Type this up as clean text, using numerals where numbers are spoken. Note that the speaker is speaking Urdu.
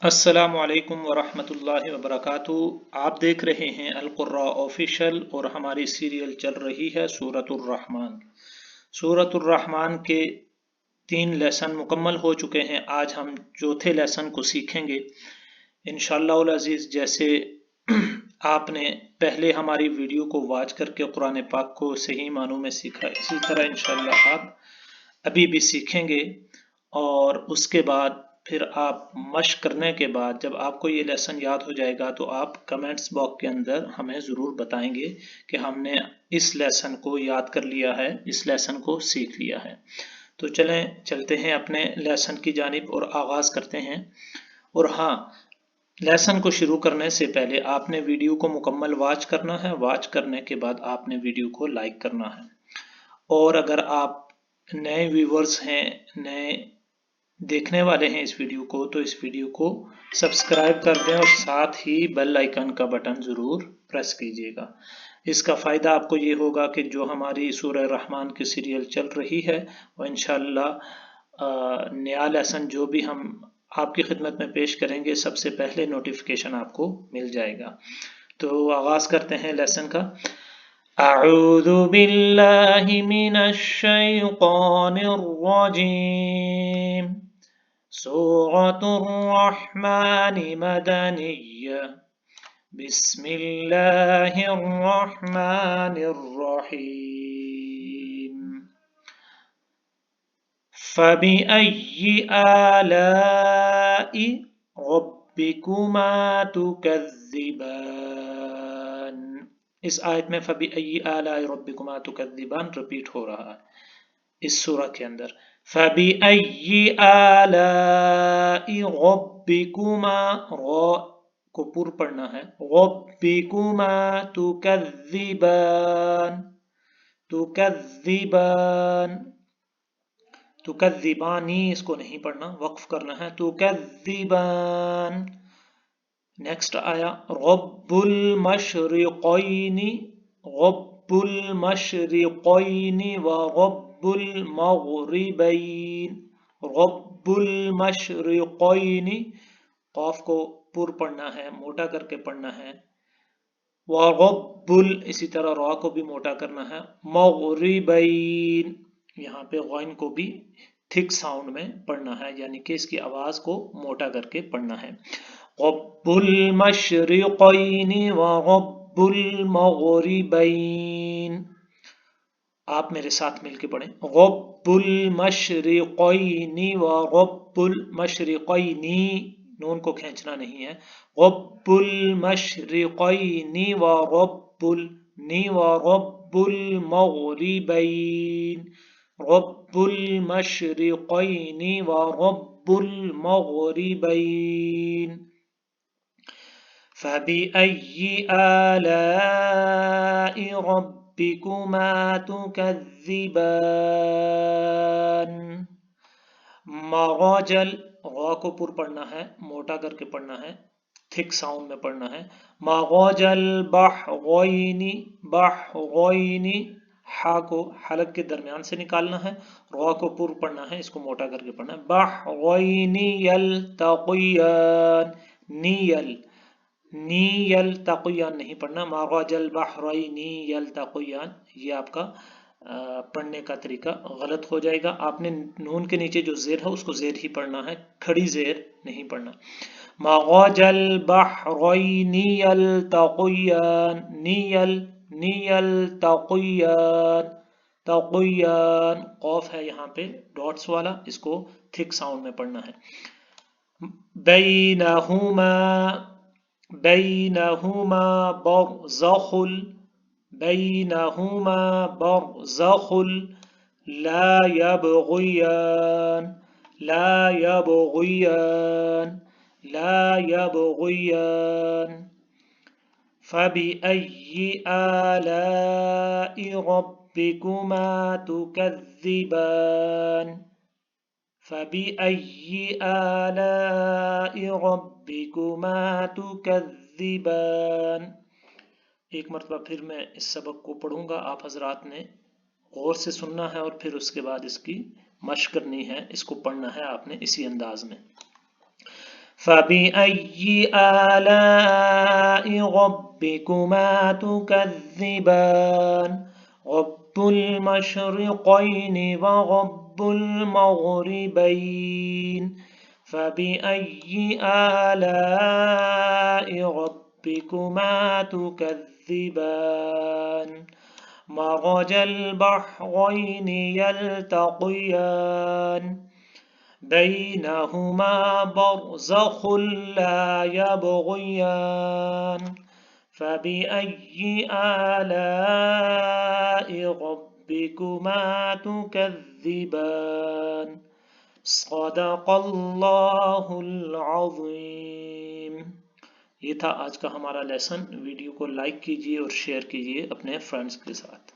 السلام علیکم ورحمۃ اللہ وبرکاتہ۔ آپ دیکھ رہے ہیں القرآ آفیشل اور ہماری سیریل چل رہی ہے سورۃ الرحمن۔ سورۃ الرحمن کے 3 لیسن مکمل ہو چکے ہیں۔ آج ہم چوتھے لیسن کو سیکھیں گے انشاءاللہ العزیز۔ جیسے آپ نے پہلے ہماری ویڈیو کو واچ کر کے قرآن پاک کو صحیح معنوں میں سیکھا، اسی طرح انشاءاللہ آپ ابھی بھی سیکھیں گے، اور اس کے بعد پھر آپ مشق کرنے کے بعد جب آپ کو یہ لیسن یاد ہو جائے گا تو آپ کمنٹس باکس کے اندر ہمیں ضرور بتائیں گے کہ ہم نے اس لیسن کو یاد کر لیا ہے، اس لیسن کو سیکھ لیا ہے۔ تو چلیں چلتے ہیں اپنے لیسن کی جانب اور آغاز کرتے ہیں۔ اور ہاں، لیسن کو شروع کرنے سے پہلے آپ نے ویڈیو کو مکمل واچ کرنا ہے۔ واچ کرنے کے بعد آپ نے ویڈیو کو لائک کرنا ہے، اور اگر آپ نئے ویورز ہیں، نئے دیکھنے والے ہیں اس ویڈیو کو، تو اس ویڈیو کو سبسکرائب کر دیں اور ساتھ ہی بیل آئیکن کا بٹن ضرور پریس کیجیے گا۔ اس کا فائدہ آپ کو یہ ہوگا کہ جو ہماری سورہ رحمان کی سیریل چل رہی ہے وہ انشاءاللہ نیا لیسن جو بھی ہم آپ کی خدمت میں پیش کریں گے سب سے پہلے نوٹیفیکیشن آپ کو مل جائے گا۔ تو آغاز کرتے ہیں لیسن کا۔ اعوذ باللہ من الشیطان الرجیم۔ سورۃ الرحمن مدنیہ۔ بسم اللہ الرحمن الرحیم۔ فبأي آلاء ربكما تكذبان۔ اس آیت میں فبأي آلاء ربكما تكذبان ریپیٹ ہو رہا ہے اس سورہ کے اندر۔ فبأي آلاء ربكما، را کو پر پڑھنا ہے، ربكما تكذبان، تكذبان، تكذبانی اس کو نہیں پڑھنا، وقف کرنا ہے، تكذبان۔ نیکسٹ آیا رب المشرقین، رب المشرقین ورب المغربین، رب المشرقین، قاف کو پر پڑھنا ہے، موٹا کر کے پڑھنا ہے، ورب اسی طرح را کو بھی موٹا کرنا ہے، مغربین، یہاں پہ غین کو بھی تھک ساؤنڈ میں پڑھنا ہے، یعنی کہ اس کی آواز کو موٹا کر کے پڑھنا ہے۔ رب المشرقین ورب المغربین۔ آپ میرے ساتھ مل کے پڑھیں، رب المشرقین ورب المشرقین، نون کو کھینچنا نہیں ہے، رب المشرقین ورب المغربین، رب المشرقین ورب المغربین۔ فبأي آلاء ربكما تكذبان۔ مراجل، غا کو پر پڑھنا ہے، موٹا کر کے پڑھنا ہے، تھک ساؤنڈ میں پڑھنا ہے، مراجل بحرین، بحرین، ہا کو حلق کے درمیان سے نکالنا ہے، را کو پر پڑھنا ہے، اس کو موٹا کر کے پڑھنا ہے، بحرین یلتقیان، نیل، نی یلتقیان نہیں پڑھنا، مراج البحرین یلتقیان، یہ آپ کا پڑھنے کا طریقہ غلط ہو جائے گا۔ آپ نے نون کے نیچے جو زیر ہے اس کو زیر ہی پڑھنا ہے، کھڑی زیر نہیں پڑھنا۔ مراج البحرین یلتقیان، یلتقیان، تقیان، قاف ہے یہاں پہ ڈاٹس والا، اس کو تھک ساؤنڈ میں پڑھنا ہے۔ بینہما، بینہما برزخ، بینہما برزخ لا یبغیان، لا یبغیان، لا یبغیان۔ فبأي آلاء ربكما تكذبان، فبأي آلاء ربكما تكذبان۔ ایک مرتبہ پھر میں اس سبق کو پڑھوں گا، آپ حضرات نے غور سے سننا ہے اور پھر اس کے بعد اس کی مشق کرنی ہے، اس کو پڑھنا ہے آپ نے اسی انداز میں۔ فبأي آلاء ربكما تكذبان رب المشرقين ورب المغربين فبأي آلاء ربكما تكذبان مرج البحرين يلتقيان بينهما برزخ لا يبغيان فبأي آلاء ربكما تكذبان صدق اللہ العظیم۔ یہ تھا آج کا ہمارا لیسن۔ ویڈیو کو لائک کیجیے اور شیئر کیجیے اپنے فرینڈز کے ساتھ۔